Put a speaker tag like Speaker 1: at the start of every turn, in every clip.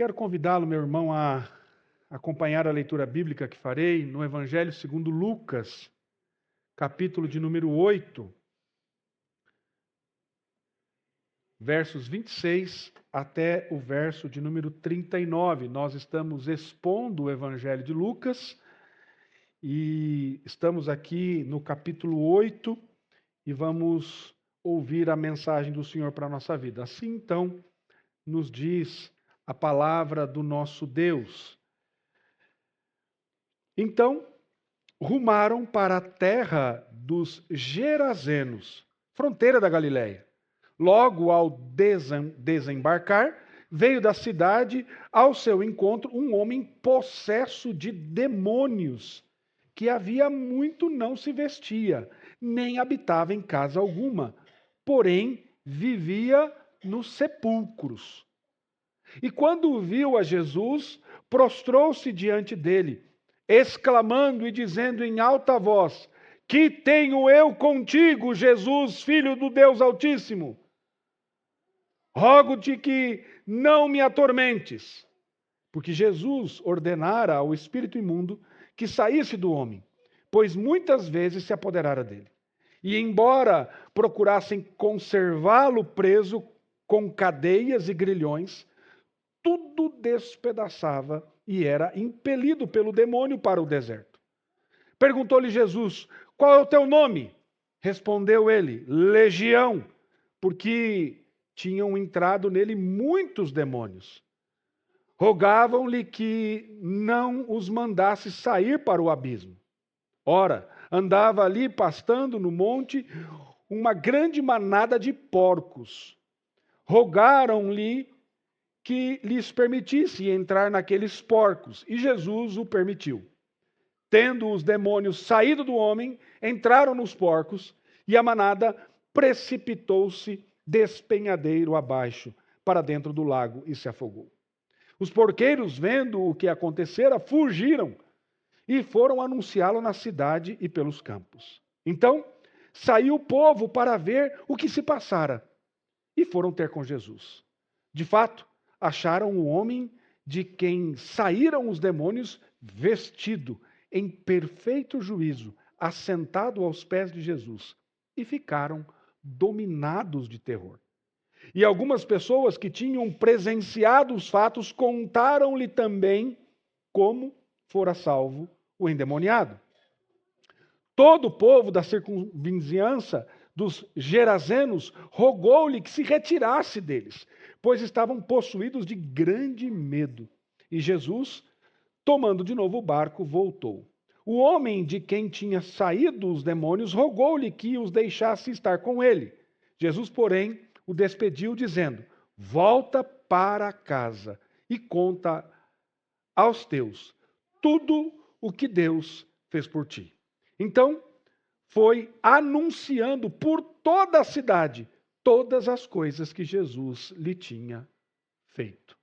Speaker 1: Quero convidá-lo, meu irmão, a acompanhar a leitura bíblica que farei no Evangelho segundo Lucas, capítulo de número 8, versos 26 até o verso de número 39. Nós estamos expondo o Evangelho de Lucas e estamos aqui no capítulo 8 e vamos ouvir a mensagem do Senhor para a nossa vida. Assim, então, nos diz a palavra do nosso Deus. Então, rumaram para a terra dos Gerazenos, fronteira da Galiléia. Logo ao desembarcar, veio da cidade ao seu encontro um homem possesso de demônios, que havia muito não se vestia, nem habitava em casa alguma, porém vivia nos sepulcros. E quando viu a Jesus, prostrou-se diante dele, exclamando e dizendo em alta voz: Que tenho eu contigo, Jesus, Filho do Deus Altíssimo? Rogo-te que não me atormentes. Porque Jesus ordenara ao espírito imundo que saísse do homem, pois muitas vezes se apoderara dele. E embora procurassem conservá-lo preso com cadeias e grilhões, tudo despedaçava e era impelido pelo demônio para o deserto. Perguntou-lhe Jesus: Qual é o teu nome? Respondeu ele: Legião, porque tinham entrado nele muitos demônios. Rogavam-lhe que não os mandasse sair para o abismo. Ora, andava ali pastando no monte uma grande manada de porcos. Rogaram-lhe que lhes permitisse entrar naqueles porcos, e Jesus o permitiu. Tendo os demônios saído do homem, entraram nos porcos, e a manada precipitou-se despenhadeiro abaixo, para dentro do lago, e se afogou. Os porqueiros, vendo o que acontecera, fugiram, e foram anunciá-lo na cidade e pelos campos. Então, saiu o povo para ver o que se passara, e foram ter com Jesus. De fato, acharam o homem de quem saíram os demônios vestido em perfeito juízo, assentado aos pés de Jesus, e ficaram dominados de terror. E algumas pessoas que tinham presenciado os fatos contaram-lhe também como fora salvo o endemoniado. Todo o povo da circunvizinhança dos Gerazenos rogou-lhe que se retirasse deles, pois estavam possuídos de grande medo. E Jesus, tomando de novo o barco, voltou. O homem de quem tinha saído os demônios rogou-lhe que os deixasse estar com ele. Jesus, porém, o despediu, dizendo: Volta para casa e conta aos teus tudo o que Deus fez por ti. Então, foi anunciando por toda a cidade todas as coisas que Jesus lhe tinha feito.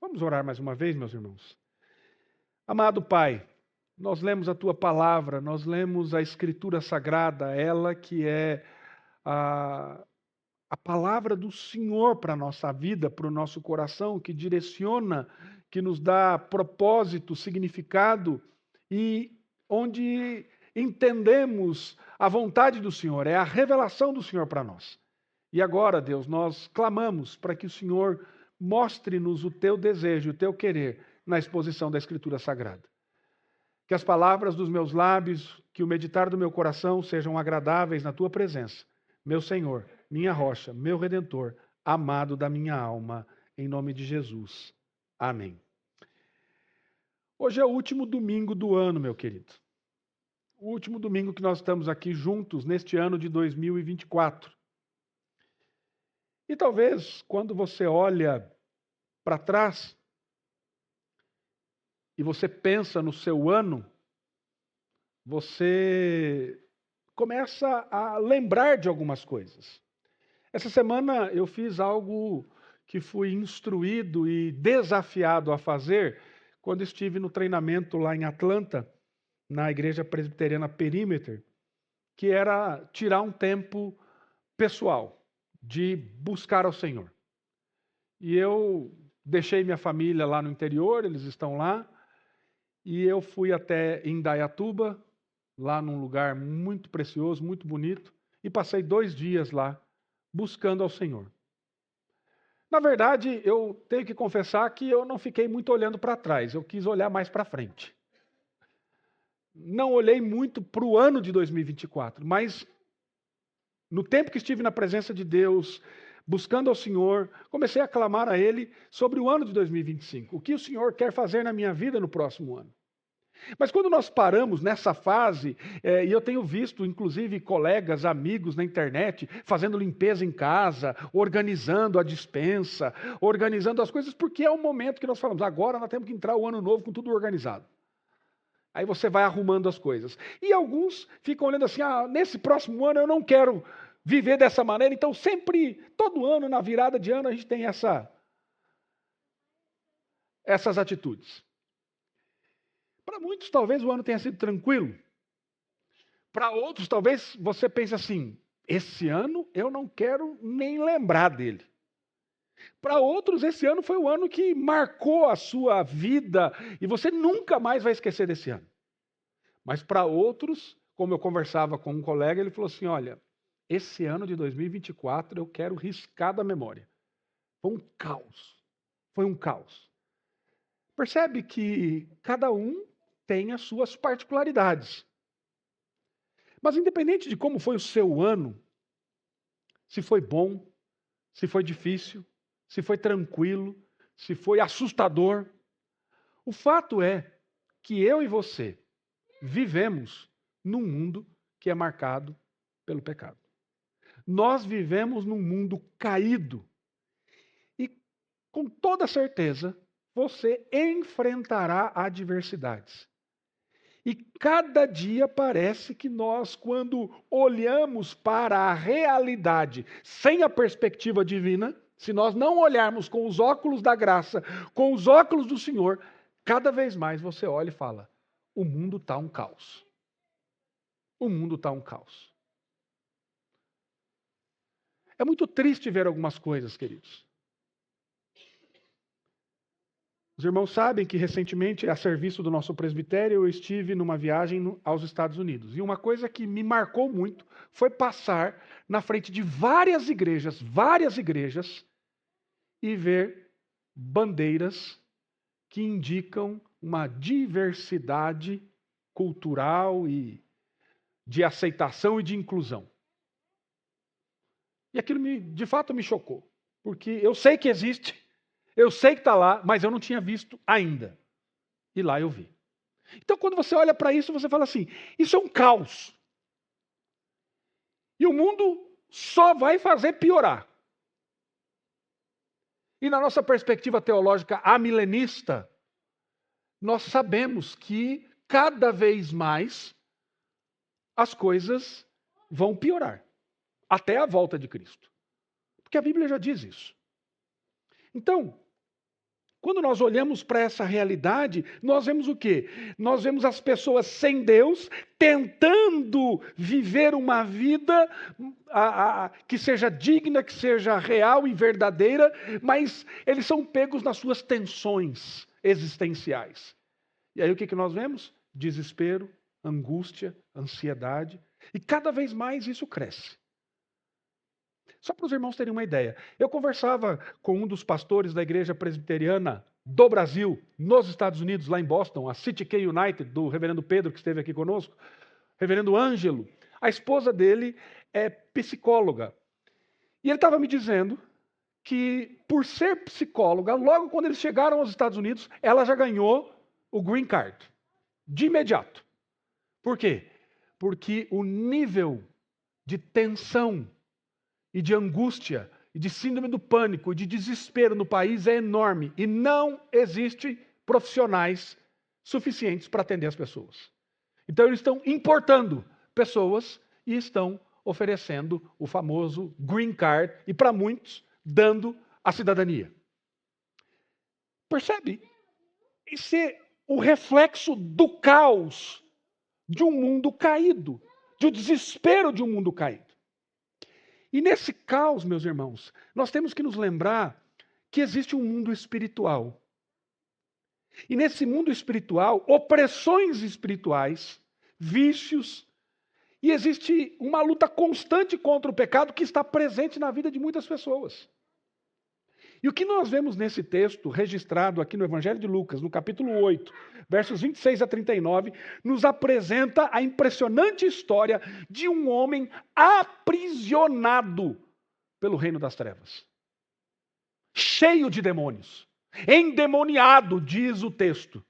Speaker 1: Vamos orar mais uma vez, meus irmãos. Amado Pai, nós lemos a Tua palavra, nós lemos a Escritura Sagrada, ela que é a palavra do Senhor para a nossa vida, para o nosso coração, que direciona, que nos dá propósito, significado e onde entendemos a vontade do Senhor, é a revelação do Senhor para nós. E agora, Deus, nós clamamos para que o Senhor mostre-nos o teu desejo, o teu querer na exposição da Escritura Sagrada. Que as palavras dos meus lábios, que o meditar do meu coração sejam agradáveis na tua presença, meu Senhor, minha rocha, meu Redentor, amado da minha alma, em nome de Jesus. Amém. Hoje é o último domingo do ano, meu querido. O último domingo que nós estamos aqui juntos neste ano de 2024. E talvez, quando você olha para trás e você pensa no seu ano, você começa a lembrar de algumas coisas. Essa semana eu fiz algo que fui instruído e desafiado a fazer quando estive no treinamento lá em Atlanta, na Igreja Presbiteriana Perimeter, que era tirar um tempo pessoal de buscar ao Senhor. E eu deixei minha família lá no interior, eles estão lá, e eu fui até Indaiatuba, lá num lugar muito precioso, muito bonito, e passei 2 dias lá, buscando ao Senhor. Na verdade, eu tenho que confessar que eu não fiquei muito olhando para trás, eu quis olhar mais para frente. Não olhei muito para o ano de 2024, mas no tempo que estive na presença de Deus, buscando ao Senhor, comecei a clamar a Ele sobre o ano de 2025. O que o Senhor quer fazer na minha vida no próximo ano? Mas quando nós paramos nessa fase, e eu tenho visto, inclusive, colegas, amigos na internet, fazendo limpeza em casa, organizando a despensa, organizando as coisas, porque é o momento que nós falamos, agora nós temos que entrar o ano novo com tudo organizado. Aí você vai arrumando as coisas. E alguns ficam olhando assim, nesse próximo ano eu não quero viver dessa maneira, então sempre, todo ano, na virada de ano, a gente tem essas atitudes. Para muitos, talvez o ano tenha sido tranquilo. Para outros, talvez você pense assim, esse ano eu não quero nem lembrar dele. Para outros, esse ano foi o ano que marcou a sua vida e você nunca mais vai esquecer desse ano. Mas para outros, como eu conversava com um colega, ele falou assim, olha, esse ano de 2024 eu quero riscar da memória. Foi um caos. Foi um caos. Percebe que cada um tem as suas particularidades. Mas independente de como foi o seu ano, se foi bom, se foi difícil, se foi tranquilo, se foi assustador, o fato é que eu e você vivemos num mundo que é marcado pelo pecado. Nós vivemos num mundo caído. E com toda certeza, você enfrentará adversidades. E cada dia parece que nós, quando olhamos para a realidade sem a perspectiva divina, se nós não olharmos com os óculos da graça, com os óculos do Senhor, cada vez mais você olha e fala, o mundo está um caos. O mundo está um caos. É muito triste ver algumas coisas, queridos. Os irmãos sabem que recentemente, a serviço do nosso presbitério, eu estive numa viagem aos Estados Unidos. E uma coisa que me marcou muito foi passar na frente de várias igrejas, e ver bandeiras que indicam uma diversidade cultural e de aceitação e de inclusão. E aquilo de fato me chocou, porque eu sei que existe, eu sei que está lá, mas eu não tinha visto ainda. E lá eu vi. Então, quando você olha para isso, você fala assim, isso é um caos. E o mundo só vai fazer piorar. E na nossa perspectiva teológica amilenista, nós sabemos que cada vez mais as coisas vão piorar. Até a volta de Cristo. Porque a Bíblia já diz isso. Então, quando nós olhamos para essa realidade, nós vemos o quê? Nós vemos as pessoas sem Deus tentando viver uma vida que seja digna, que seja real e verdadeira, mas eles são pegos nas suas tensões existenciais. E aí o que nós vemos? Desespero, angústia, ansiedade. E cada vez mais isso cresce. Só para os irmãos terem uma ideia. Eu conversava com um dos pastores da igreja presbiteriana do Brasil, nos Estados Unidos, lá em Boston, a City K United, do reverendo Pedro, que esteve aqui conosco, reverendo Ângelo. A esposa dele é psicóloga. E ele estava me dizendo que, por ser psicóloga, logo quando eles chegaram aos Estados Unidos, ela já ganhou o green card, de imediato. Por quê? Porque o nível de tensão e de angústia, e de síndrome do pânico, e de desespero no país é enorme. E não existe profissionais suficientes para atender as pessoas. Então eles estão importando pessoas e estão oferecendo o famoso green card, e para muitos, dando a cidadania. Percebe? Isso é o reflexo do caos de um mundo caído, do desespero de um mundo caído. E nesse caos, meus irmãos, nós temos que nos lembrar que existe um mundo espiritual. E nesse mundo espiritual, opressões espirituais, vícios, e existe uma luta constante contra o pecado que está presente na vida de muitas pessoas. E o que nós vemos nesse texto, registrado aqui no Evangelho de Lucas, no capítulo 8, versos 26 a 39, nos apresenta a impressionante história de um homem aprisionado pelo reino das trevas. Cheio de demônios. Endemoniado, diz o texto.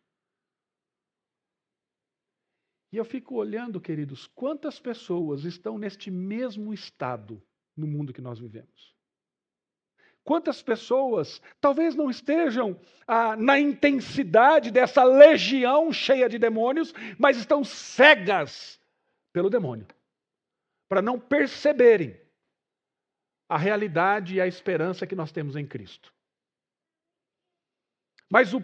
Speaker 1: E eu fico olhando, queridos, quantas pessoas estão neste mesmo estado no mundo que nós vivemos. Quantas pessoas talvez não estejam na intensidade dessa legião cheia de demônios, mas estão cegas pelo demônio, para não perceberem a realidade e a esperança que nós temos em Cristo. Mas o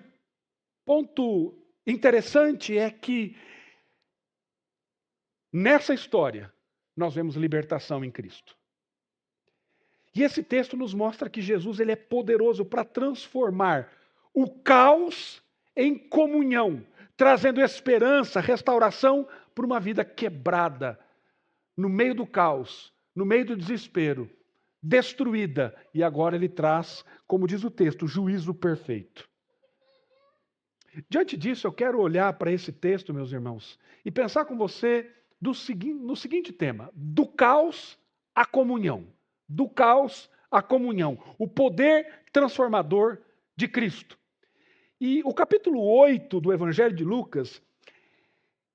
Speaker 1: ponto interessante é que nessa história nós vemos libertação em Cristo. E esse texto nos mostra que Jesus ele é poderoso para transformar o caos em comunhão, trazendo esperança, restauração para uma vida quebrada, no meio do caos, no meio do desespero, destruída. E agora ele traz, como diz o texto, juízo perfeito. Diante disso, eu quero olhar para esse texto, meus irmãos, e pensar com você no seguinte tema: do caos à comunhão. Do caos à comunhão. O poder transformador de Cristo. E o capítulo 8 do Evangelho de Lucas,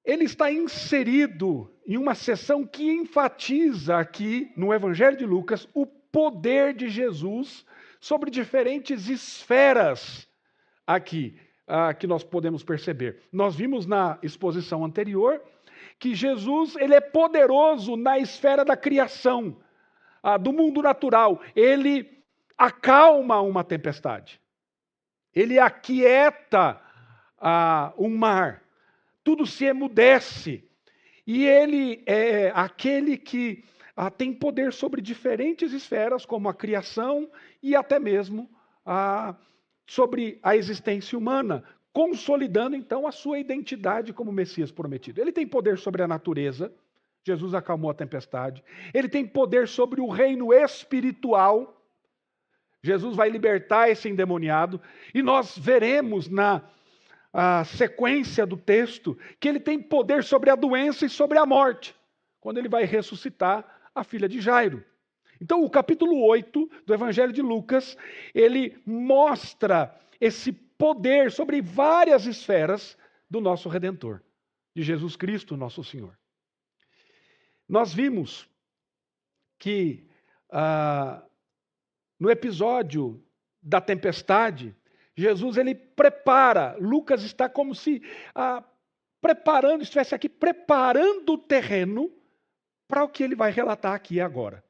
Speaker 1: ele está inserido em uma seção que enfatiza aqui no Evangelho de Lucas o poder de Jesus sobre diferentes esferas aqui que nós podemos perceber. Nós vimos na exposição anterior que Jesus ele é poderoso na esfera da criação. Do mundo natural, ele acalma uma tempestade, ele aquieta um mar, tudo se emudece, e ele é aquele que tem poder sobre diferentes esferas, como a criação e até mesmo sobre a existência humana, consolidando então a sua identidade como Messias prometido. Ele tem poder sobre a natureza. Jesus acalmou a tempestade. Ele tem poder sobre o reino espiritual. Jesus vai libertar esse endemoniado. E nós veremos na sequência do texto que ele tem poder sobre a doença e sobre a morte, quando ele vai ressuscitar a filha de Jairo. Então, o capítulo 8 do Evangelho de Lucas, ele mostra esse poder sobre várias esferas do nosso Redentor, de Jesus Cristo, nosso Senhor. Nós vimos que no episódio da tempestade, Jesus ele prepara, Lucas está como se estivesse aqui preparando o terreno para o que ele vai relatar aqui agora.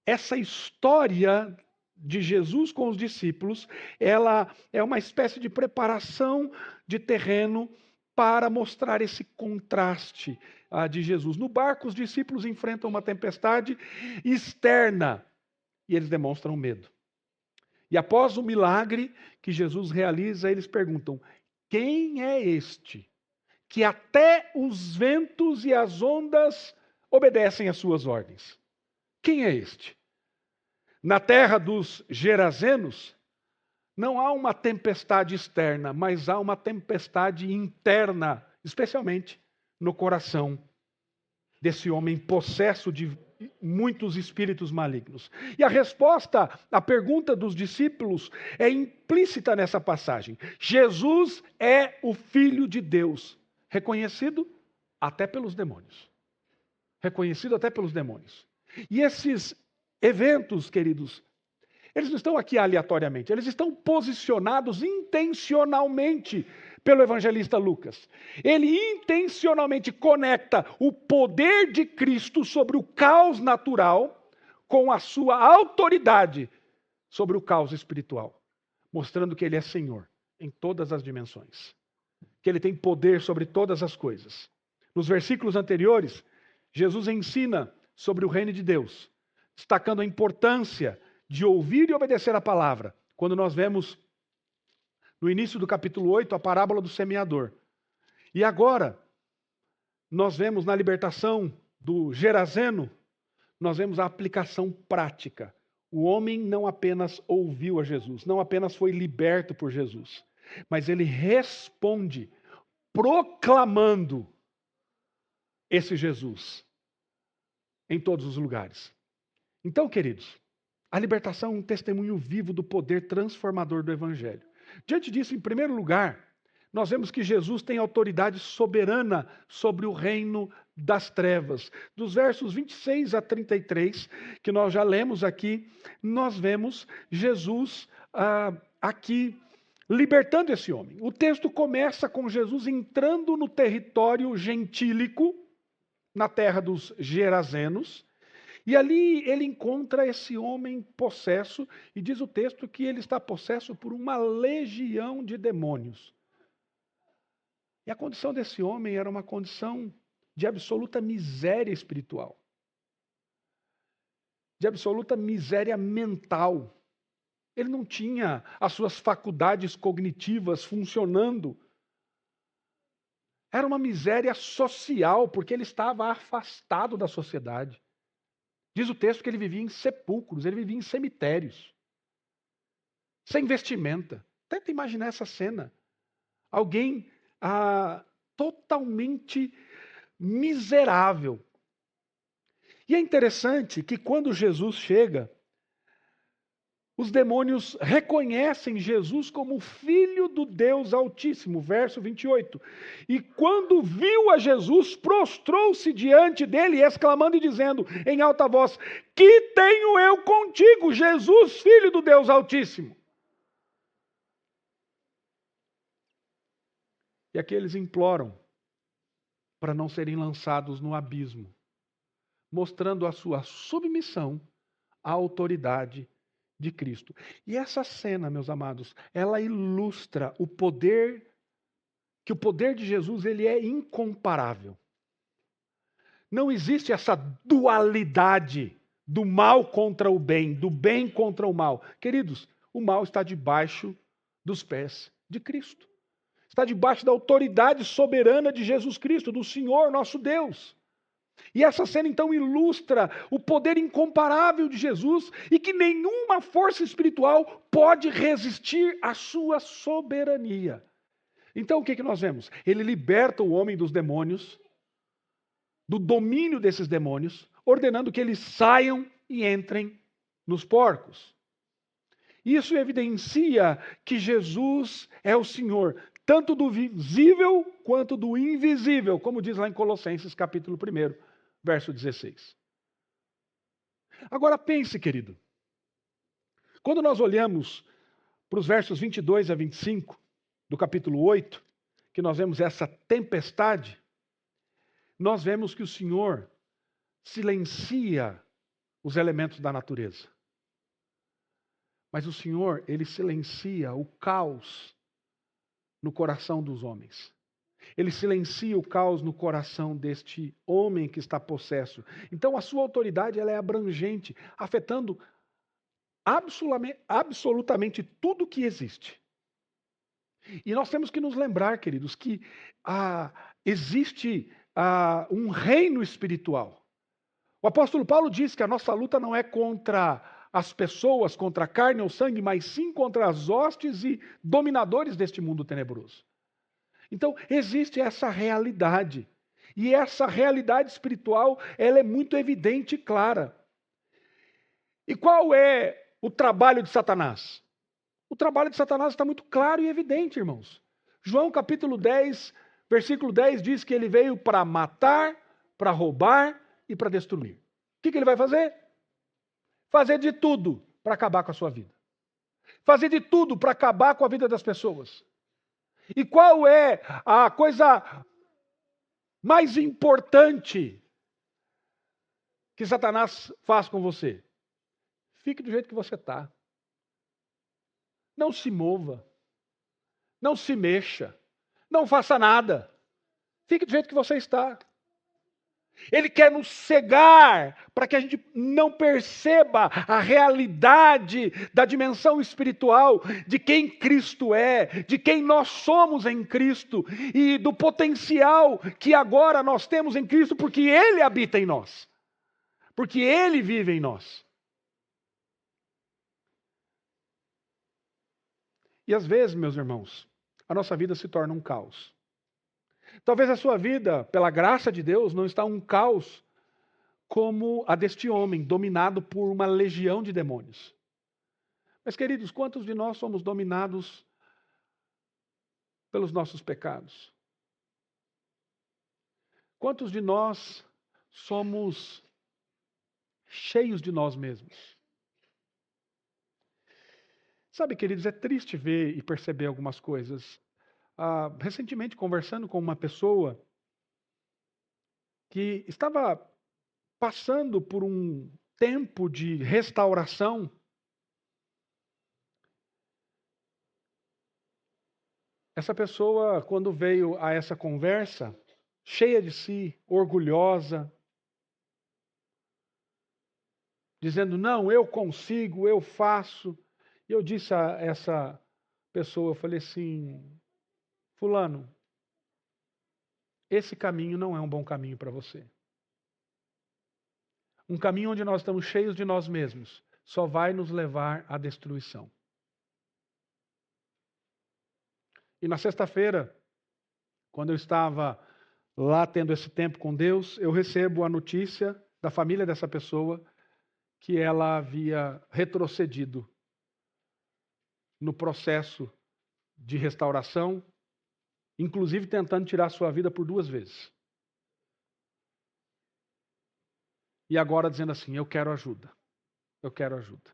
Speaker 1: Essa história de Jesus com os discípulos, ela é uma espécie de preparação de terreno para mostrar esse contraste de Jesus. No barco, os discípulos enfrentam uma tempestade externa e eles demonstram medo. E após o milagre que Jesus realiza, eles perguntam: quem é este que até os ventos e as ondas obedecem às suas ordens? Quem é este? Na terra dos Gerazenos, não há uma tempestade externa, mas há uma tempestade interna, especialmente no coração desse homem possesso de muitos espíritos malignos. E a resposta à pergunta dos discípulos é implícita nessa passagem. Jesus é o Filho de Deus, reconhecido até pelos demônios. Reconhecido até pelos demônios. E esses eventos, queridos, eles não estão aqui aleatoriamente, eles estão posicionados intencionalmente pelo evangelista Lucas. Ele intencionalmente conecta o poder de Cristo sobre o caos natural com a sua autoridade sobre o caos espiritual, mostrando que ele é Senhor em todas as dimensões, que ele tem poder sobre todas as coisas. Nos versículos anteriores, Jesus ensina sobre o reino de Deus, destacando a importância de ouvir e obedecer a palavra. Quando nós vemos no início do capítulo 8 a parábola do semeador. E agora, nós vemos na libertação do Gerazeno, nós vemos a aplicação prática. O homem não apenas ouviu a Jesus, não apenas foi liberto por Jesus, mas ele responde proclamando esse Jesus em todos os lugares. Então, queridos, a libertação é um testemunho vivo do poder transformador do Evangelho. Diante disso, em primeiro lugar, nós vemos que Jesus tem autoridade soberana sobre o reino das trevas. Dos versos 26 a 33, que nós já lemos aqui, nós vemos Jesus aqui libertando esse homem. O texto começa com Jesus entrando no território gentílico, na terra dos Gerazenos, e ali ele encontra esse homem possesso, e diz o texto que ele está possesso por uma legião de demônios. E a condição desse homem era uma condição de absoluta miséria espiritual, de absoluta miséria mental. Ele não tinha as suas faculdades cognitivas funcionando. Era uma miséria social, porque ele estava afastado da sociedade. Diz o texto que ele vivia em sepulcros, ele vivia em cemitérios, sem vestimenta. Tenta imaginar essa cena. Alguém totalmente miserável. E é interessante que quando Jesus chega, os demônios reconhecem Jesus como filho do Deus Altíssimo, verso 28. E quando viu a Jesus, prostrou-se diante dele, exclamando e dizendo em alta voz: que tenho eu contigo, Jesus, filho do Deus Altíssimo? E aqui eles imploram para não serem lançados no abismo, mostrando a sua submissão à autoridade de Cristo. E essa cena, meus amados, ela ilustra o poder de Jesus, ele é incomparável. Não existe essa dualidade do mal contra o bem, do bem contra o mal. Queridos, o mal está debaixo dos pés de Cristo. Está debaixo da autoridade soberana de Jesus Cristo, do Senhor nosso Deus. E essa cena então ilustra o poder incomparável de Jesus e que nenhuma força espiritual pode resistir à sua soberania. Então o que nós vemos? Ele liberta o homem dos demônios, do domínio desses demônios, ordenando que eles saiam e entrem nos porcos. Isso evidencia que Jesus é o Senhor, tanto do visível quanto do invisível, como diz lá em Colossenses capítulo 1, verso 16. Agora pense, querido, quando nós olhamos para os versos 22 a 25 do capítulo 8, que nós vemos essa tempestade, nós vemos que o Senhor silencia os elementos da natureza. Mas o Senhor, ele silencia o caos no coração dos homens. Ele silencia o caos no coração deste homem que está possesso. Então a sua autoridade ela é abrangente, afetando absolutamente tudo que existe. E nós temos que nos lembrar, queridos, que existe um reino espiritual. O apóstolo Paulo diz que a nossa luta não é contra as pessoas, contra a carne ou sangue, mas sim contra as hostes e dominadores deste mundo tenebroso. Então, existe essa realidade. E essa realidade espiritual, ela é muito evidente e clara. E qual é o trabalho de Satanás? O trabalho de Satanás está muito claro e evidente, irmãos. João capítulo 10, versículo 10 diz que ele veio para matar, para roubar e para destruir. O que ele vai fazer? Fazer de tudo para acabar com a sua vida. Fazer de tudo para acabar com a vida das pessoas. E qual é a coisa mais importante que Satanás faz com você? Fique do jeito que você está. Não se mova. Não se mexa. Não faça nada. Fique do jeito que você está. Ele quer nos cegar para que a gente não perceba a realidade da dimensão espiritual de quem Cristo é, de quem nós somos em Cristo e do potencial que agora nós temos em Cristo porque Ele habita em nós, porque Ele vive em nós. E às vezes, meus irmãos, a nossa vida se torna um caos. Talvez a sua vida, pela graça de Deus, não está um caos como a deste homem, dominado por uma legião de demônios. Mas, queridos, quantos de nós somos dominados pelos nossos pecados? Quantos de nós somos cheios de nós mesmos? Sabe, queridos, é triste ver e perceber algumas coisas. Recentemente, conversando com uma pessoa que estava passando por um tempo de restauração, essa pessoa, quando veio a essa conversa, cheia de si, orgulhosa, dizendo, não, eu consigo, eu faço. E eu disse a essa pessoa, eu falei assim, fulano, esse caminho não é um bom caminho para você. Um caminho onde nós estamos cheios de nós mesmos só vai nos levar à destruição. E na sexta-feira, quando eu estava lá tendo esse tempo com Deus, eu recebo a notícia da família dessa pessoa que ela havia retrocedido no processo de restauração, inclusive tentando tirar sua vida por 2 vezes. E agora dizendo assim, eu quero ajuda. Eu quero ajuda.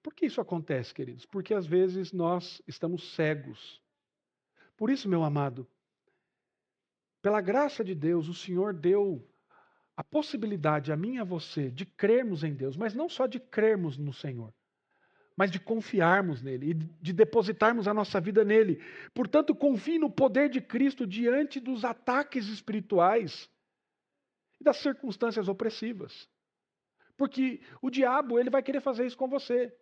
Speaker 1: Por que isso acontece, queridos? Porque às vezes nós estamos cegos. Por isso, meu amado, pela graça de Deus, o Senhor deu a possibilidade a mim e a você de crermos em Deus, mas não só de crermos no Senhor, mas de confiarmos nele e de depositarmos a nossa vida nele. Portanto, confie no poder de Cristo diante dos ataques espirituais e das circunstâncias opressivas. Porque o diabo, ele vai querer fazer isso com você.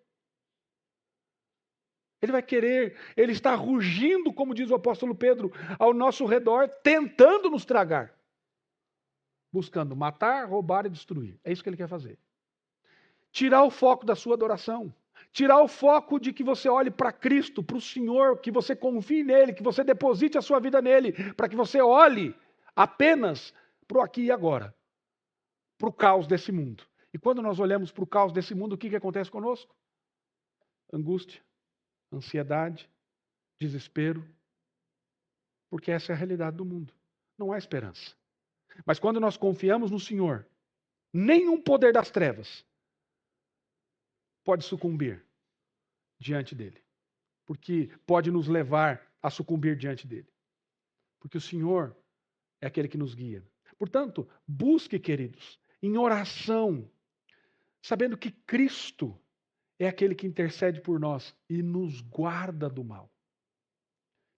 Speaker 1: Ele está rugindo, como diz o apóstolo Pedro, ao nosso redor, tentando nos tragar. Buscando matar, roubar e destruir. É isso que ele quer fazer. Tirar o foco da sua adoração. Tirar o foco de que você olhe para Cristo, para o Senhor, que você confie nele, que você deposite a sua vida nele, para que você olhe apenas para o aqui e agora, para o caos desse mundo. E quando nós olhamos para o caos desse mundo, o que acontece conosco? Angústia, ansiedade, desespero, porque essa é a realidade do mundo. Não há esperança. Mas quando nós confiamos no Senhor, nenhum poder das trevas pode sucumbir diante dele. Porque pode nos levar a sucumbir diante dele. Porque o Senhor é aquele que nos guia. Portanto, busque, queridos, em oração, sabendo que Cristo é aquele que intercede por nós e nos guarda do mal.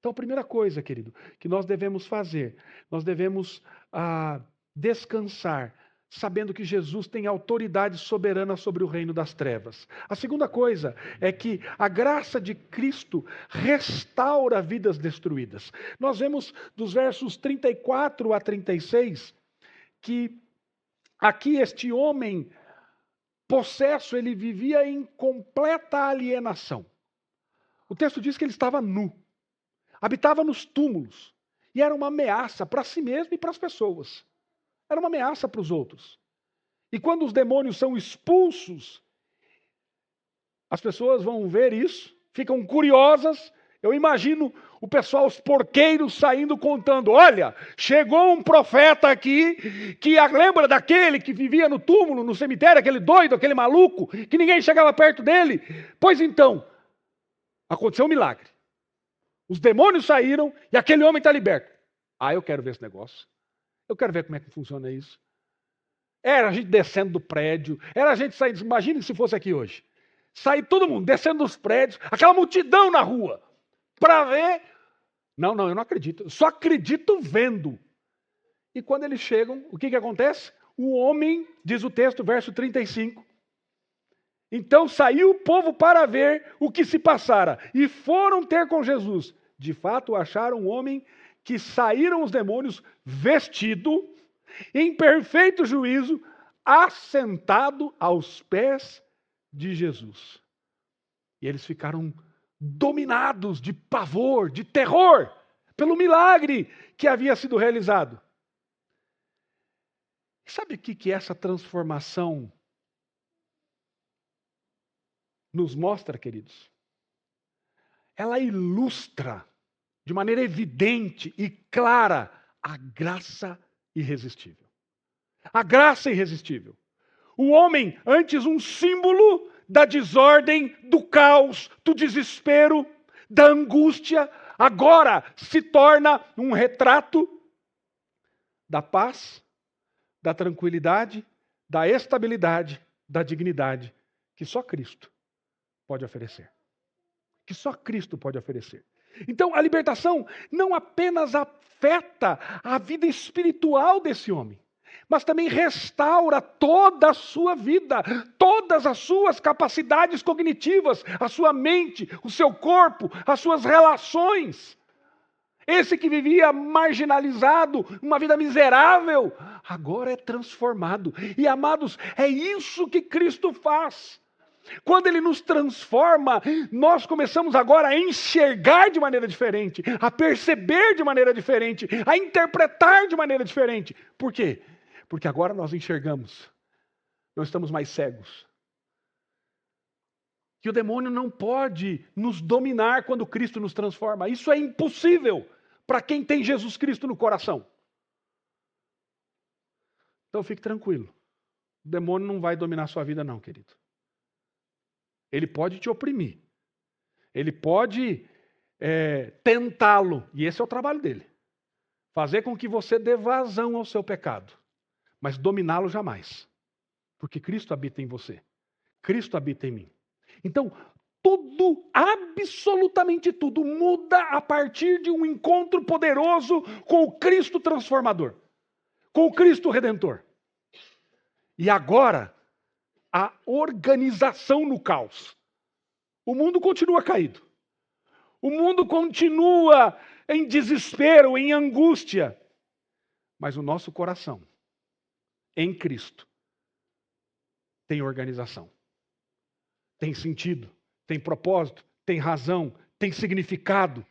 Speaker 1: Então, a primeira coisa, querido, que nós devemos fazer, nós devemos descansar, sabendo que Jesus tem autoridade soberana sobre o reino das trevas. A segunda coisa é que a graça de Cristo restaura vidas destruídas. Nós vemos dos versos 34 a 36 que aqui este homem possesso, ele vivia em completa alienação. O texto diz que ele estava nu, habitava nos túmulos e era uma ameaça para si mesmo e para as pessoas. Era uma ameaça para os outros. E quando os demônios são expulsos, as pessoas vão ver isso, ficam curiosas. Eu imagino o pessoal, os porqueiros saindo contando, olha, chegou um profeta aqui, que lembra daquele que vivia no túmulo, no cemitério, aquele doido, aquele maluco, que ninguém chegava perto dele. Pois então, aconteceu um milagre. Os demônios saíram e aquele homem está liberto. Eu quero ver esse negócio. Eu quero ver como é que funciona isso. Era a gente descendo do prédio, era a gente saindo, imagine se fosse aqui hoje. Sair todo mundo descendo dos prédios, aquela multidão na rua, para ver. Não, eu não acredito. Eu só acredito vendo. E quando eles chegam, o que acontece? O homem, diz o texto, verso 35, então saiu o povo para ver o que se passara, e foram ter com Jesus. De fato, acharam um homem que saíram os demônios vestido, em perfeito juízo, assentado aos pés de Jesus. E eles ficaram dominados de pavor, de terror, pelo milagre que havia sido realizado. Sabe o que essa transformação nos mostra, queridos? Ela ilustra de maneira evidente e clara a graça irresistível. A graça irresistível. O homem, antes um símbolo da desordem, do caos, do desespero, da angústia, agora se torna um retrato da paz, da tranquilidade, da estabilidade, da dignidade que só Cristo pode oferecer. Que só Cristo pode oferecer. Então, a libertação não apenas afeta a vida espiritual desse homem, mas também restaura toda a sua vida, todas as suas capacidades cognitivas, a sua mente, o seu corpo, as suas relações. Esse que vivia marginalizado, uma vida miserável, agora é transformado. E, amados, é isso que Cristo faz. Quando Ele nos transforma, nós começamos agora a enxergar de maneira diferente, a perceber de maneira diferente, a interpretar de maneira diferente. Por quê? Porque agora nós enxergamos, não estamos mais cegos. Que o demônio não pode nos dominar quando Cristo nos transforma. Isso é impossível para quem tem Jesus Cristo no coração. Então fique tranquilo. O demônio não vai dominar a sua vida não, querido. Ele pode te oprimir. Ele pode tentá-lo. E esse é o trabalho dele. Fazer com que você dê vazão ao seu pecado. Mas dominá-lo jamais. Porque Cristo habita em você. Cristo habita em mim. Então, tudo, absolutamente tudo, muda a partir de um encontro poderoso com o Cristo transformador. Com o Cristo redentor. E agora, a organização no caos. O mundo continua caído. O mundo continua em desespero, em angústia. Mas o nosso coração, em Cristo, tem organização. Tem sentido, tem propósito, tem razão, tem significado.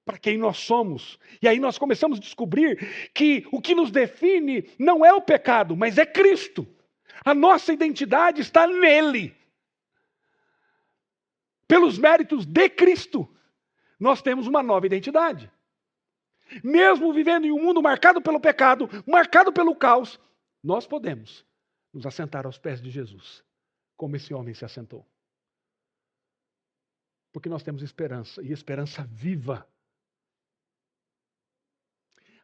Speaker 1: Para quem nós somos. E aí nós começamos a descobrir que o que nos define não é o pecado, mas é Cristo. A nossa identidade está nele. Pelos méritos de Cristo, nós temos uma nova identidade. Mesmo vivendo em um mundo marcado pelo pecado, marcado pelo caos, nós podemos nos assentar aos pés de Jesus, como esse homem se assentou. Porque nós temos esperança, e esperança viva.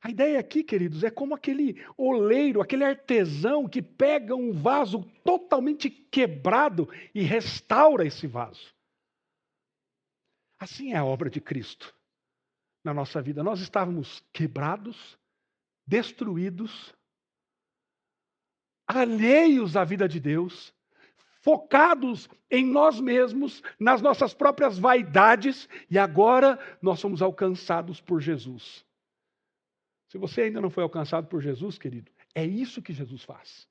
Speaker 1: A ideia aqui, queridos, é como aquele oleiro, aquele artesão que pega um vaso totalmente quebrado e restaura esse vaso. Assim é a obra de Cristo na nossa vida. Nós estávamos quebrados, destruídos, alheios à vida de Deus, focados em nós mesmos, nas nossas próprias vaidades, e agora nós somos alcançados por Jesus. Se você ainda não foi alcançado por Jesus, querido, é isso que Jesus faz.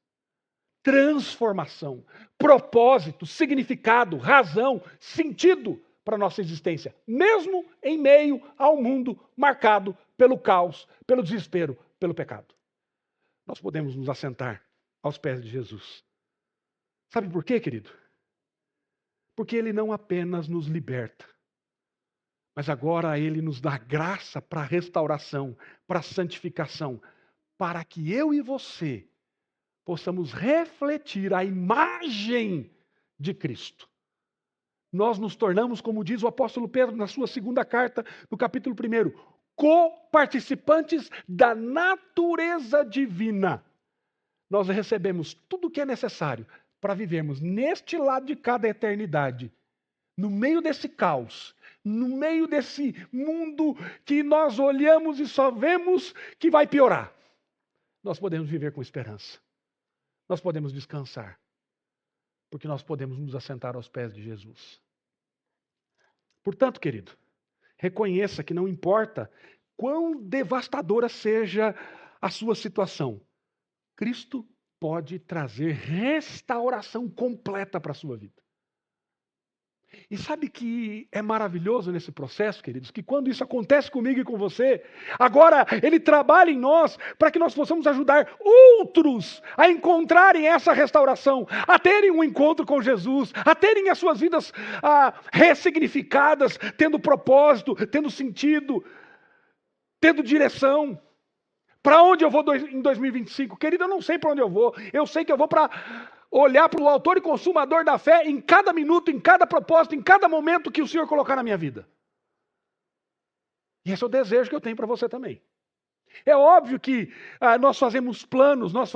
Speaker 1: Transformação, propósito, significado, razão, sentido para a nossa existência, mesmo em meio ao mundo marcado pelo caos, pelo desespero, pelo pecado. Nós podemos nos assentar aos pés de Jesus. Sabe por quê, querido? Porque Ele não apenas nos liberta, mas agora Ele nos dá graça para a restauração, para a santificação, para que eu e você possamos refletir a imagem de Cristo. Nós nos tornamos, como diz o apóstolo Pedro na sua segunda carta, no capítulo 1, co-participantes da natureza divina. Nós recebemos tudo o que é necessário para vivermos neste lado de cada eternidade, no meio desse caos, no meio desse mundo que nós olhamos e só vemos que vai piorar. nós podemos viver com esperança. Nós podemos descansar. Porque nós podemos nos assentar aos pés de Jesus. Portanto, querido, reconheça que não importa quão devastadora seja a sua situação, Cristo pode trazer restauração completa para a sua vida. E sabe que é maravilhoso nesse processo, queridos, que quando isso acontece comigo e com você, agora Ele trabalha em nós para que nós possamos ajudar outros a encontrarem essa restauração, a terem um encontro com Jesus, a terem as suas vidas ressignificadas, tendo propósito, tendo sentido, tendo direção. Para onde eu vou em 2025? Querido, eu não sei para onde eu vou. Eu sei que eu vou para olhar para o autor e consumador da fé em cada minuto, em cada propósito, em cada momento que o Senhor colocar na minha vida. E esse é o desejo que eu tenho para você também. É óbvio que nós fazemos planos, nós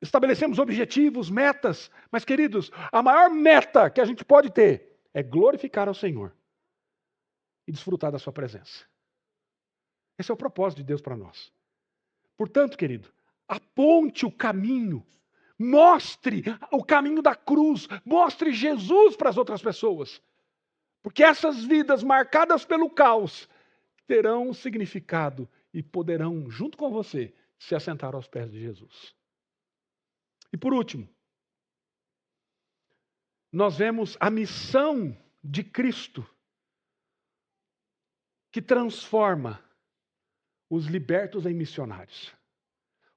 Speaker 1: estabelecemos objetivos, metas, mas, queridos, a maior meta que a gente pode ter é glorificar ao Senhor e desfrutar da sua presença. Esse é o propósito de Deus para nós. Portanto, querido, aponte o caminho, mostre o caminho da cruz, mostre Jesus para as outras pessoas. Porque essas vidas marcadas pelo caos terão um significado e poderão, junto com você, se assentar aos pés de Jesus. E por último, nós vemos a missão de Cristo que transforma os libertos em missionários.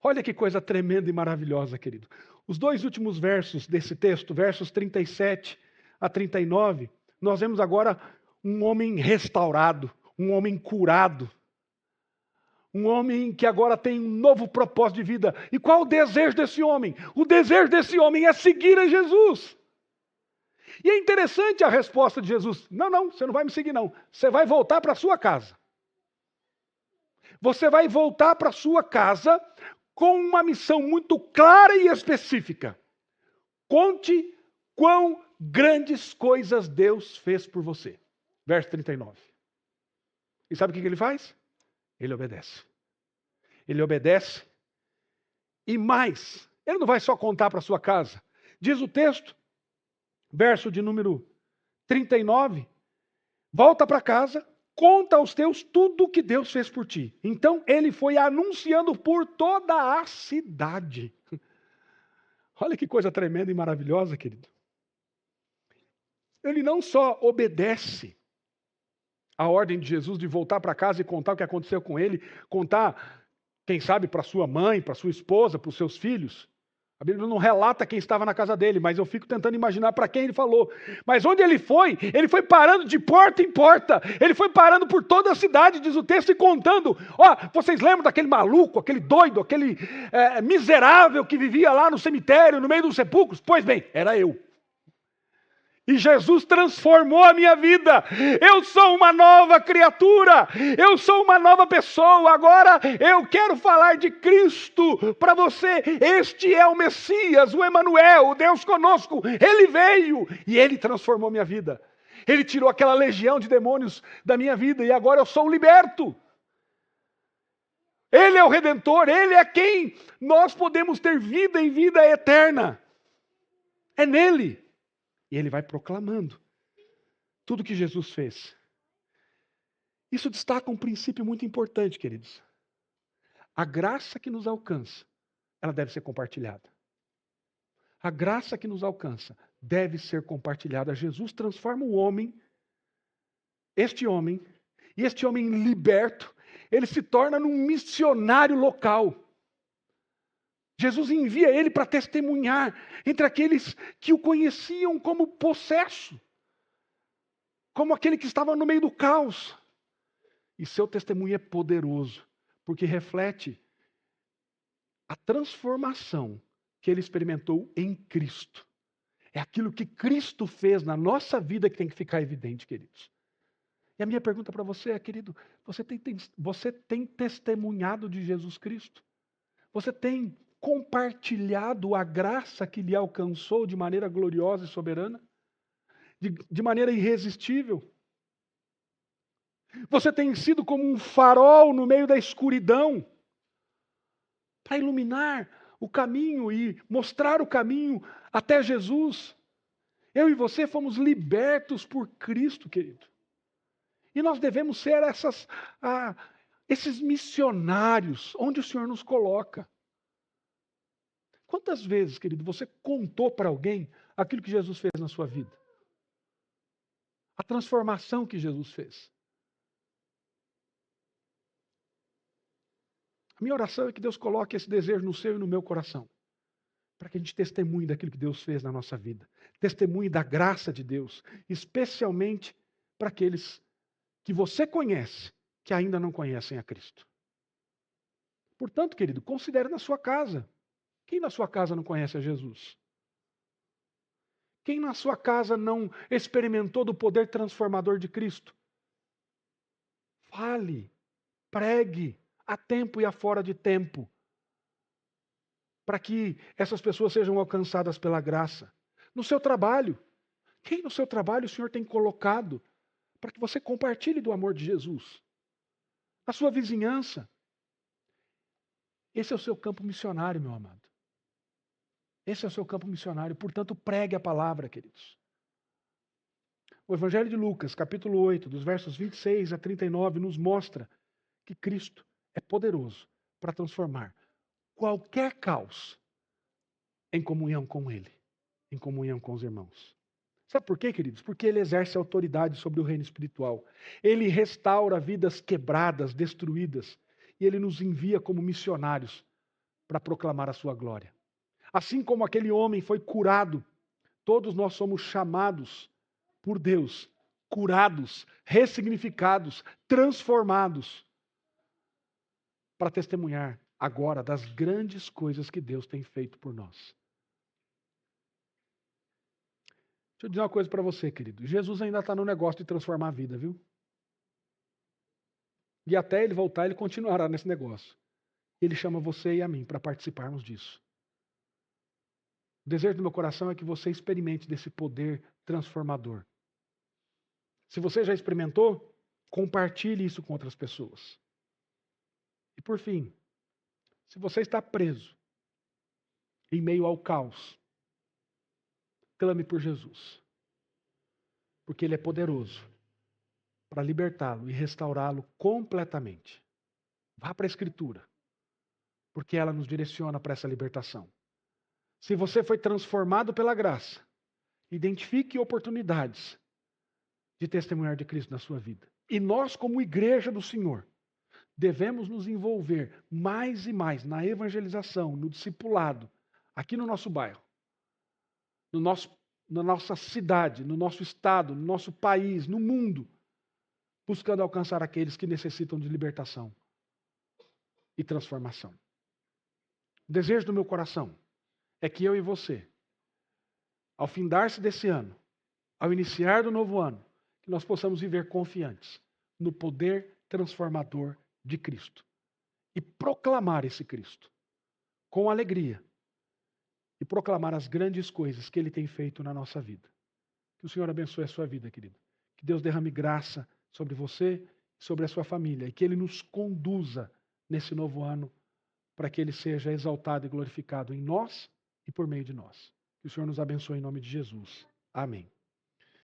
Speaker 1: Olha que coisa tremenda e maravilhosa, querido. Os dois últimos versos desse texto, versos 37 a 39, nós vemos agora um homem restaurado, um homem curado, um homem que agora tem um novo propósito de vida. E qual o desejo desse homem? O desejo desse homem é seguir a Jesus. E é interessante a resposta de Jesus. Não, você não vai me seguir não. Você vai voltar para a sua casa. Você vai voltar para a sua casa com uma missão muito clara e específica. Conte quão grandes coisas Deus fez por você. Verso 39. E sabe o que ele faz? Ele obedece. Ele obedece. E mais, ele não vai só contar para a sua casa. Diz o texto, verso de número 39, volta para casa, conta aos teus tudo o que Deus fez por ti. Então ele foi anunciando por toda a cidade. Olha que coisa tremenda e maravilhosa, querido. Ele não só obedece a ordem de Jesus de voltar para casa e contar o que aconteceu com ele, contar, quem sabe, para sua mãe, para sua esposa, para os seus filhos. A Bíblia não relata quem estava na casa dele, mas eu fico tentando imaginar para quem ele falou. Mas onde ele foi parando de porta em porta. Ele foi parando por toda a cidade, diz o texto, e contando. Vocês lembram daquele maluco, aquele doido, aquele miserável que vivia lá no cemitério, no meio dos sepulcros? Pois bem, era eu. E Jesus transformou a minha vida. Eu sou uma nova criatura. Eu sou uma nova pessoa. Agora eu quero falar de Cristo para você. Este é o Messias, o Emanuel, o Deus conosco. Ele veio e Ele transformou minha vida. Ele tirou aquela legião de demônios da minha vida e agora eu sou liberto. Ele é o Redentor. Ele é quem nós podemos ter vida em vida eterna. É nele. E ele vai proclamando tudo o que Jesus fez. Isso destaca um princípio muito importante, queridos. A graça que nos alcança, ela deve ser compartilhada. A graça que nos alcança deve ser compartilhada. Jesus transforma o homem, e este homem liberto, ele se torna num missionário local. Jesus envia ele para testemunhar entre aqueles que o conheciam como possesso, como aquele que estava no meio do caos. E seu testemunho é poderoso, porque reflete a transformação que ele experimentou em Cristo. É aquilo que Cristo fez na nossa vida que tem que ficar evidente, queridos. E a minha pergunta para você é, querido, você tem testemunhado de Jesus Cristo? Você tem compartilhado a graça que lhe alcançou de maneira gloriosa e soberana? De maneira irresistível? Você tem sido como um farol no meio da escuridão, para iluminar o caminho e mostrar o caminho até Jesus. Eu e você fomos libertos por Cristo, querido. E nós devemos ser esses missionários onde o Senhor nos coloca. Quantas vezes, querido, você contou para alguém aquilo que Jesus fez na sua vida? A transformação que Jesus fez. A minha oração é que Deus coloque esse desejo no seu e no meu coração, para que a gente testemunhe daquilo que Deus fez na nossa vida. Testemunhe da graça de Deus, especialmente para aqueles que você conhece, que ainda não conhecem a Cristo. Portanto, querido, considere na sua casa. Quem na sua casa não conhece a Jesus? Quem na sua casa não experimentou do poder transformador de Cristo? Fale, pregue, a tempo e a fora de tempo, para que essas pessoas sejam alcançadas pela graça. No seu trabalho, quem no seu trabalho o Senhor tem colocado para que você compartilhe do amor de Jesus? Na sua vizinhança. Esse é o seu campo missionário, meu amado. Esse é o seu campo missionário, portanto, pregue a palavra, queridos. O Evangelho de Lucas, capítulo 8, dos versos 26 a 39, nos mostra que Cristo é poderoso para transformar qualquer caos em comunhão com Ele, em comunhão com os irmãos. Sabe por quê, queridos? Porque Ele exerce autoridade sobre o reino espiritual. Ele restaura vidas quebradas, destruídas, e Ele nos envia como missionários para proclamar a sua glória. Assim como aquele homem foi curado, todos nós somos chamados por Deus, curados, ressignificados, transformados, para testemunhar agora das grandes coisas que Deus tem feito por nós. Deixa eu dizer uma coisa para você, querido. Jesus ainda está no negócio de transformar a vida, viu? E até Ele voltar, Ele continuará nesse negócio. Ele chama você e a mim para participarmos disso. O desejo do meu coração é que você experimente desse poder transformador. Se você já experimentou, compartilhe isso com outras pessoas. E por fim, se você está preso em meio ao caos, clame por Jesus. Porque Ele é poderoso para libertá-lo e restaurá-lo completamente. Vá para a Escritura, porque ela nos direciona para essa libertação. Se você foi transformado pela graça, identifique oportunidades de testemunhar de Cristo na sua vida. E nós, como igreja do Senhor, devemos nos envolver mais e mais na evangelização, no discipulado, aqui no nosso bairro, na nossa cidade, no nosso estado, no nosso país, no mundo, buscando alcançar aqueles que necessitam de libertação e transformação. O desejo do meu coração é que eu e você, ao findar-se desse ano, ao iniciar do novo ano, que nós possamos viver confiantes no poder transformador de Cristo e proclamar esse Cristo com alegria e proclamar as grandes coisas que Ele tem feito na nossa vida. Que o Senhor abençoe a sua vida, querido. Que Deus derrame graça sobre você e sobre a sua família e que Ele nos conduza nesse novo ano para que Ele seja exaltado e glorificado em nós e por meio de nós. Que o Senhor nos abençoe em nome de Jesus. Amém.